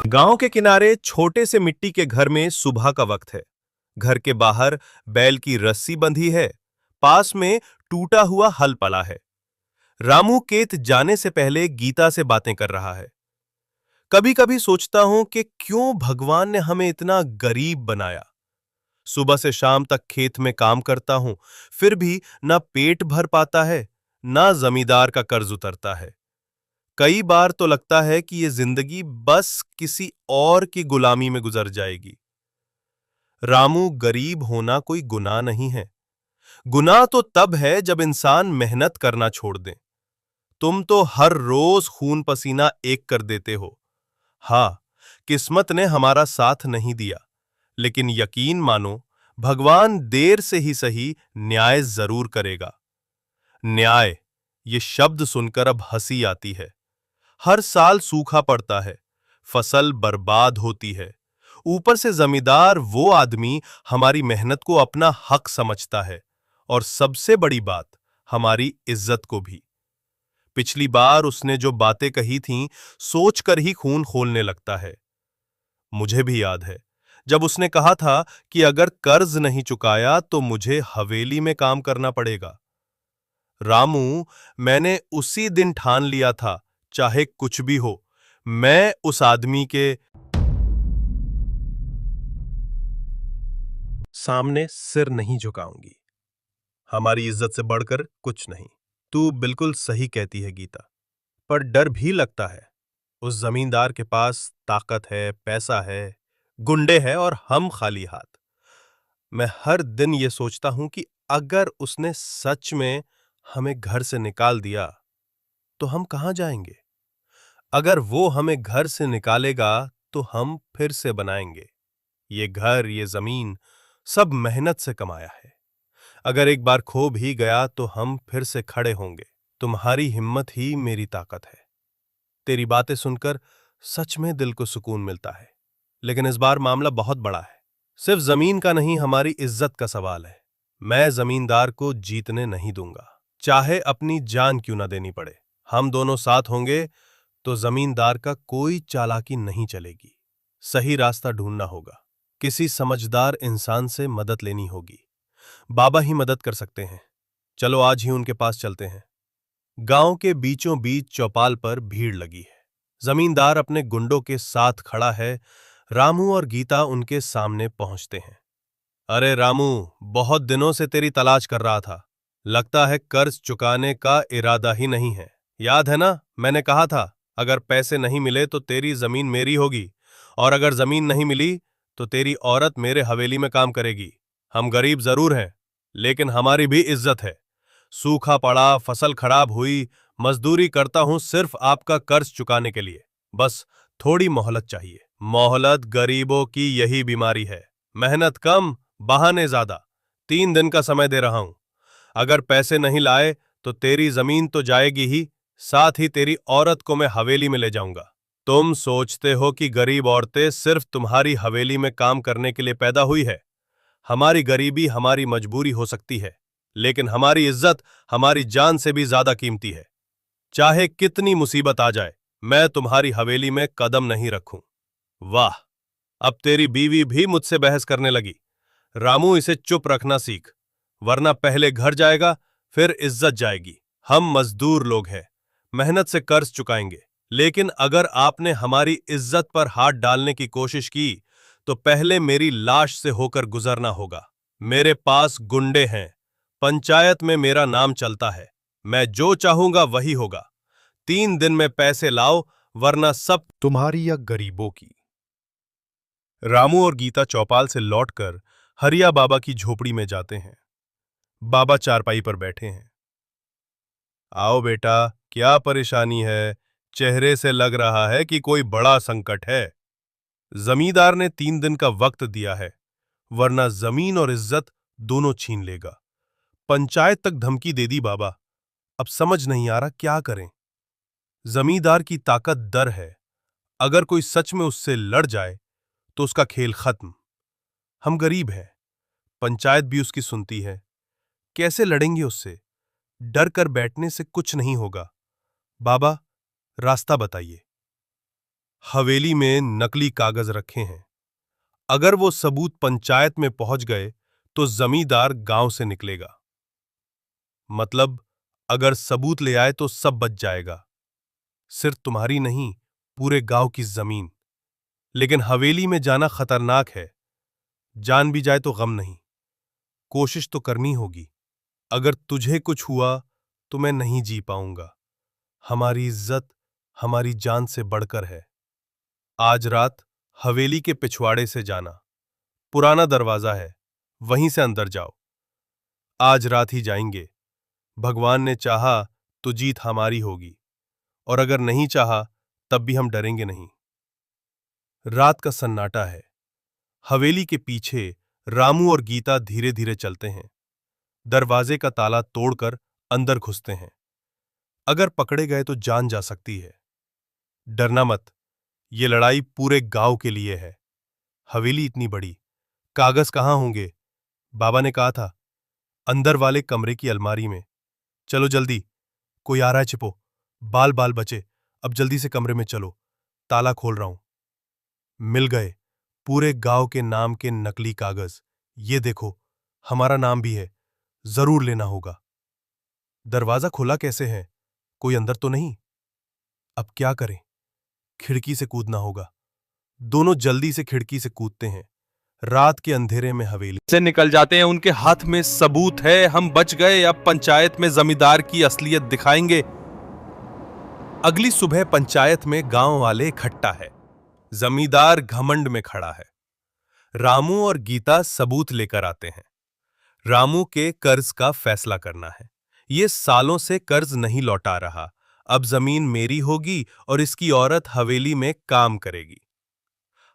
गांव के किनारे छोटे से मिट्टी के घर में सुबह का वक्त है। घर के बाहर बैल की रस्सी बंधी है। पास में टूटा हुआ हल पड़ा है। रामू खेत जाने से पहले गीता से बातें कर रहा है। कभी कभी सोचता हूं कि क्यों भगवान ने हमें इतना गरीब बनाया। सुबह से शाम तक खेत में काम करता हूं, फिर भी ना पेट भर पाता है, ना जमींदार का कर्ज उतरता है। कई बार तो लगता है कि ये जिंदगी बस किसी और की गुलामी में गुजर जाएगी। रामू, गरीब होना कोई गुनाह नहीं है। गुनाह तो तब है जब इंसान मेहनत करना छोड़ दे। तुम तो हर रोज खून पसीना एक कर देते हो। हाँ, किस्मत ने हमारा साथ नहीं दिया, लेकिन यकीन मानो, भगवान देर से ही सही न्याय जरूर करेगा। न्याय, ये शब्द सुनकर अब हंसी आती है। हर साल सूखा पड़ता है, फसल बर्बाद होती है। ऊपर से जमींदार, वो आदमी, हमारी मेहनत को अपना हक समझता है, और सबसे बड़ी बात, हमारी इज्जत को भी। पिछली बार उसने जो बातें कही थीं, सोचकर ही खून खौलने लगता है। मुझे भी याद है जब उसने कहा था कि अगर कर्ज नहीं चुकाया तो मुझे हवेली में काम करना पड़ेगा। रामू, मैंने उसी दिन ठान लिया था, चाहे कुछ भी हो, मैं उस आदमी के सामने सिर नहीं झुकाऊंगी। हमारी इज्जत से बढ़कर कुछ नहीं। तू बिल्कुल सही कहती है गीता, पर डर भी लगता है। उस जमींदार के पास ताकत है, पैसा है, गुंडे हैं, और हम खाली हाथ। मैं हर दिन ये सोचता हूं कि अगर उसने सच में हमें घर से निकाल दिया तो हम कहां जाएंगे। अगर वो हमें घर से निकालेगा तो हम फिर से बनाएंगे। ये घर, ये जमीन, सब मेहनत से कमाया है। अगर एक बार खो भी गया तो हम फिर से खड़े होंगे। तुम्हारी हिम्मत ही मेरी ताकत है। तेरी बातें सुनकर सच में दिल को सुकून मिलता है। लेकिन इस बार मामला बहुत बड़ा है। सिर्फ जमीन का नहीं, हमारी इज्जत का सवाल है। मैं जमींदार को जीतने नहीं दूंगा, चाहे अपनी जान क्यों ना देनी पड़े। हम दोनों साथ होंगे तो जमींदार का कोई चालाकी नहीं चलेगी। सही रास्ता ढूंढना होगा। किसी समझदार इंसान से मदद लेनी होगी। बाबा ही मदद कर सकते हैं। चलो आज ही उनके पास चलते हैं। गांव के बीचों बीच चौपाल पर भीड़ लगी है। जमींदार अपने गुंडों के साथ खड़ा है। रामू और गीता उनके सामने पहुंचते हैं। अरे रामू, बहुत दिनों से तेरी तलाश कर रहा था। लगता है कर्ज चुकाने का इरादा ही नहीं है। याद है ना, मैंने कहा था अगर पैसे नहीं मिले तो तेरी जमीन मेरी होगी, और अगर जमीन नहीं मिली तो तेरी औरत मेरे हवेली में काम करेगी। हम गरीब जरूर हैं, लेकिन हमारी भी इज्जत है। सूखा पड़ा, फसल खराब हुई, मजदूरी करता हूं सिर्फ आपका कर्ज चुकाने के लिए। बस थोड़ी मोहलत चाहिए। मोहलत गरीबों की यही बीमारी है। मेहनत कम, बहाने ज्यादा। 3 दिन का समय दे रहा हूं। अगर पैसे नहीं लाए तो तेरी जमीन तो जाएगी ही, साथ ही तेरी औरत को मैं हवेली में ले जाऊंगा। तुम सोचते हो कि गरीब औरतें सिर्फ तुम्हारी हवेली में काम करने के लिए पैदा हुई है। हमारी गरीबी हमारी मजबूरी हो सकती है, लेकिन हमारी इज्जत हमारी जान से भी ज्यादा कीमती है। चाहे कितनी मुसीबत आ जाए, मैं तुम्हारी हवेली में कदम नहीं रखूं। वाह, अब तेरी बीवी भी मुझसे बहस करने लगी। रामू, इसे चुप रखना सीख, वरना पहले घर जाएगा, फिर इज्जत जाएगी। हम मजदूर लोग हैं, मेहनत से कर्ज चुकाएंगे, लेकिन अगर आपने हमारी इज्जत पर हाथ डालने की कोशिश की तो पहले मेरी लाश से होकर गुजरना होगा। मेरे पास गुंडे हैं, पंचायत में मेरा नाम चलता है। मैं जो चाहूंगा वही होगा। 3 दिन में पैसे लाओ, वरना सब तुम्हारी या गरीबों की। रामू और गीता चौपाल से लौटकर हरिया बाबा की झोपड़ी में जाते हैं। बाबा चारपाई पर बैठे हैं। आओ बेटा, क्या परेशानी है? चेहरे से लग रहा है कि कोई बड़ा संकट है। जमींदार ने 3 दिन का वक्त दिया है, वरना जमीन और इज्जत दोनों छीन लेगा। पंचायत तक धमकी दे दी बाबा। अब समझ नहीं आ रहा क्या करें। जमींदार की ताकत डर है। अगर कोई सच में उससे लड़ जाए तो उसका खेल खत्म। हम गरीब हैं, पंचायत भी उसकी सुनती है। कैसे लड़ेंगे उससे? डर कर बैठने से कुछ नहीं होगा। बाबा, रास्ता बताइए। हवेली में नकली कागज रखे हैं। अगर वो सबूत पंचायत में पहुंच गए तो जमींदार गांव से निकलेगा। मतलब अगर सबूत ले आए तो सब बच जाएगा, सिर्फ तुम्हारी नहीं, पूरे गांव की जमीन। लेकिन हवेली में जाना खतरनाक है। जान भी जाए तो गम नहीं, कोशिश तो करनी होगी। अगर तुझे कुछ हुआ तो मैं नहीं जी पाऊंगा। हमारी इज्जत हमारी जान से बढ़कर है। आज रात हवेली के पिछवाड़े से जाना, पुराना दरवाजा है, वहीं से अंदर जाओ। आज रात ही जाएंगे। भगवान ने चाहा तो जीत हमारी होगी, और अगर नहीं चाहा तब भी हम डरेंगे नहीं। रात का सन्नाटा है। हवेली के पीछे रामू और गीता धीरे धीरे चलते हैं। दरवाजे का ताला तोड़कर अंदर घुसते हैं। अगर पकड़े गए तो जान जा सकती है। डरना मत, ये लड़ाई पूरे गांव के लिए है। हवेली इतनी बड़ी, कागज कहाँ होंगे? बाबा ने कहा था, अंदर वाले कमरे की अलमारी में। चलो जल्दी, कोई आ रहा है, छिपो। बाल बाल बचे, अब जल्दी से कमरे में चलो, ताला खोल रहा हूं। मिल गए पूरे गांव के नाम के नकली कागज। ये देखो, हमारा नाम भी है, जरूर लेना होगा। दरवाजा खुला कैसे है? कोई अंदर तो नहीं? अब क्या करें? खिड़की से कूदना होगा। दोनों जल्दी से खिड़की से कूदते हैं। रात के अंधेरे में हवेली से निकल जाते हैं। उनके हाथ में सबूत है, हम बच गए। अब पंचायत में जमींदार की असलियत दिखाएंगे। अगली सुबह पंचायत में गांव वाले इकट्ठा है। जमींदार घमंड में खड़ा है। रामू और गीता सबूत लेकर आते हैं। रामू के कर्ज का फैसला करना है। ये सालों से कर्ज नहीं लौटा रहा। अब जमीन मेरी होगी और इसकी औरत हवेली में काम करेगी।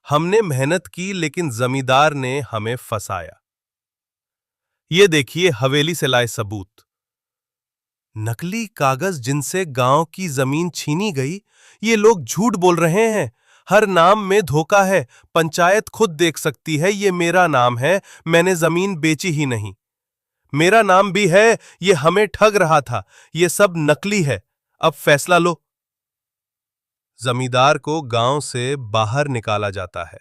हमने मेहनत की लेकिन जमींदार ने हमें फंसाया। ये देखिए हवेली से लाए सबूत। नकली कागज जिनसे गांव की जमीन छीनी गई। ये लोग झूठ बोल रहे हैं। हर नाम में धोखा है। पंचायत खुद देख सकती है, ये मेरा नाम है, मैंने जमीन बेची ही नहीं। मेरा नाम भी है, ये हमें ठग रहा था। ये सब नकली है। अब फैसला लो। जमींदार को गांव से बाहर निकाला जाता है।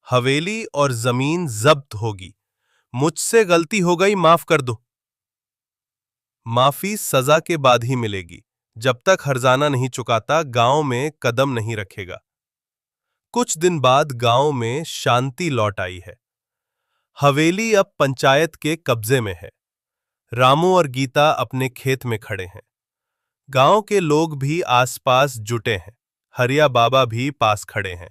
हवेली और जमीन जब्त होगी। मुझसे गलती हो गई, माफ कर दो। माफी सजा के बाद ही मिलेगी। जब तक हर्जाना नहीं चुकाता गांव में कदम नहीं रखेगा। कुछ दिन बाद गांव में शांति लौट आई है। हवेली अब पंचायत के कब्जे में है। रामू और गीता अपने खेत में खड़े हैं। गांव के लोग भी आसपास जुटे हैं। हरिया बाबा भी पास खड़े हैं।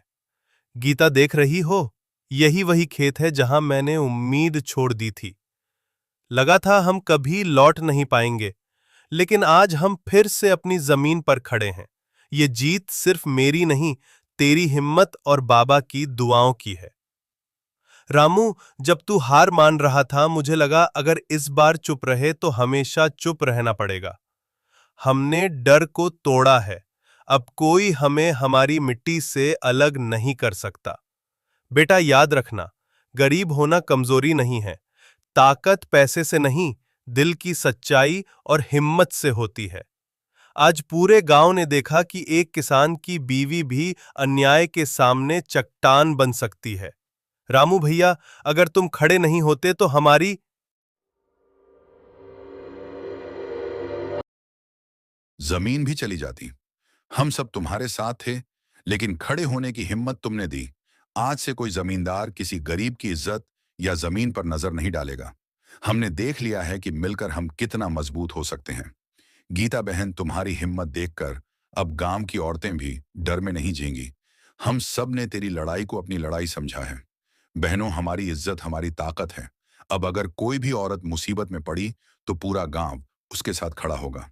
गीता, देख रही हो, यही वही खेत है जहां मैंने उम्मीद छोड़ दी थी। लगा था हम कभी लौट नहीं पाएंगे, लेकिन आज हम फिर से अपनी जमीन पर खड़े हैं। ये जीत सिर्फ मेरी नहीं, तेरी हिम्मत और बाबा की दुआओं की है। रामू, जब तू हार मान रहा था मुझे लगा अगर इस बार चुप रहे तो हमेशा चुप रहना पड़ेगा। हमने डर को तोड़ा है। अब कोई हमें हमारी मिट्टी से अलग नहीं कर सकता। बेटा, याद रखना, गरीब होना कमजोरी नहीं है। ताकत पैसे से नहीं, दिल की सच्चाई और हिम्मत से होती है। आज पूरे गांव ने देखा कि एक किसान की बीवी भी अन्याय के सामने चट्टान बन सकती है। रामू भैया, अगर तुम खड़े नहीं होते तो हमारी जमीन भी चली जाती। हम सब तुम्हारे साथ थे, लेकिन खड़े होने की हिम्मत तुमने दी। आज से कोई जमींदार किसी गरीब की इज्जत या जमीन पर नजर नहीं डालेगा। हमने देख लिया है कि मिलकर हम कितना मजबूत हो सकते हैं। गीता बहन, तुम्हारी हिम्मत देखकर अब गांव की औरतें भी डर में नहीं जींगी। हम सब ने तेरी लड़ाई को अपनी लड़ाई समझा है। बहनों, हमारी इज्जत हमारी ताकत है। अब अगर कोई भी औरत मुसीबत में पड़ी तो पूरा गांव उसके साथ खड़ा होगा।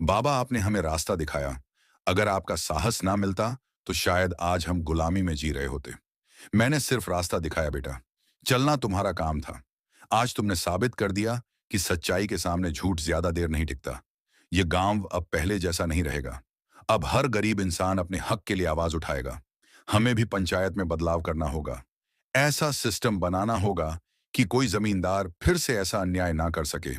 बाबा, आपने हमें रास्ता दिखाया। अगर आपका साहस ना मिलता तो शायद आज हम गुलामी में जी रहे होते। मैंने सिर्फ रास्ता दिखाया बेटा, चलना तुम्हारा काम था। आज तुमने साबित कर दिया कि सच्चाई के सामने झूठ ज्यादा देर नहीं टिकता। ये गांव अब पहले जैसा नहीं रहेगा। अब हर गरीब इंसान अपने हक के लिए आवाज उठाएगा। हमें भी पंचायत में बदलाव करना होगा। ऐसा सिस्टम बनाना होगा कि कोई जमींदार फिर से ऐसा अन्याय ना कर सके।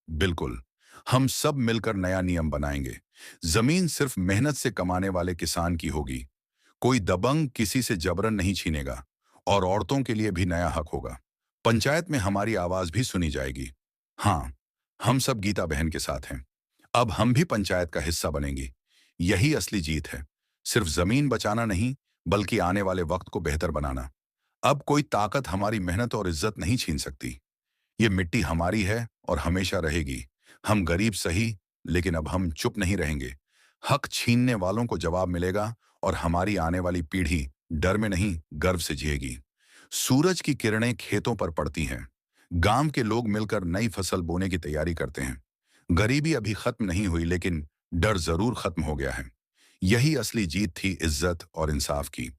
बिल्कुल, हम सब मिलकर नया नियम बनाएंगे। जमीन सिर्फ मेहनत से कमाने वाले किसान की होगी। कोई दबंग किसी से जबरन नहीं छीनेगा। और औरतों के लिए भी नया हक होगा। पंचायत में हमारी आवाज भी सुनी जाएगी। हाँ, हम सब गीता बहन के साथ हैं। अब हम भी पंचायत का हिस्सा बनेंगे। यही असली जीत है। सिर्फ जमीन बचाना नहीं, बल्कि आने वाले वक्त को बेहतर बनाना। अब कोई ताकत हमारी मेहनत और इज्जत नहीं छीन सकती। ये मिट्टी हमारी है और हमेशा रहेगी। हम गरीब सही, लेकिन अब हम चुप नहीं रहेंगे। हक छीनने वालों को जवाब मिलेगा और हमारी आने वाली पीढ़ी डर में नहीं, गर्व से जिएगी। सूरज की किरणें खेतों पर पड़ती हैं। गांव के लोग मिलकर नई फसल बोने की तैयारी करते हैं। गरीबी अभी खत्म नहीं हुई, लेकिन डर जरूर खत्म हो गया है। यही असली जीत थी इज्जत और इंसाफ की।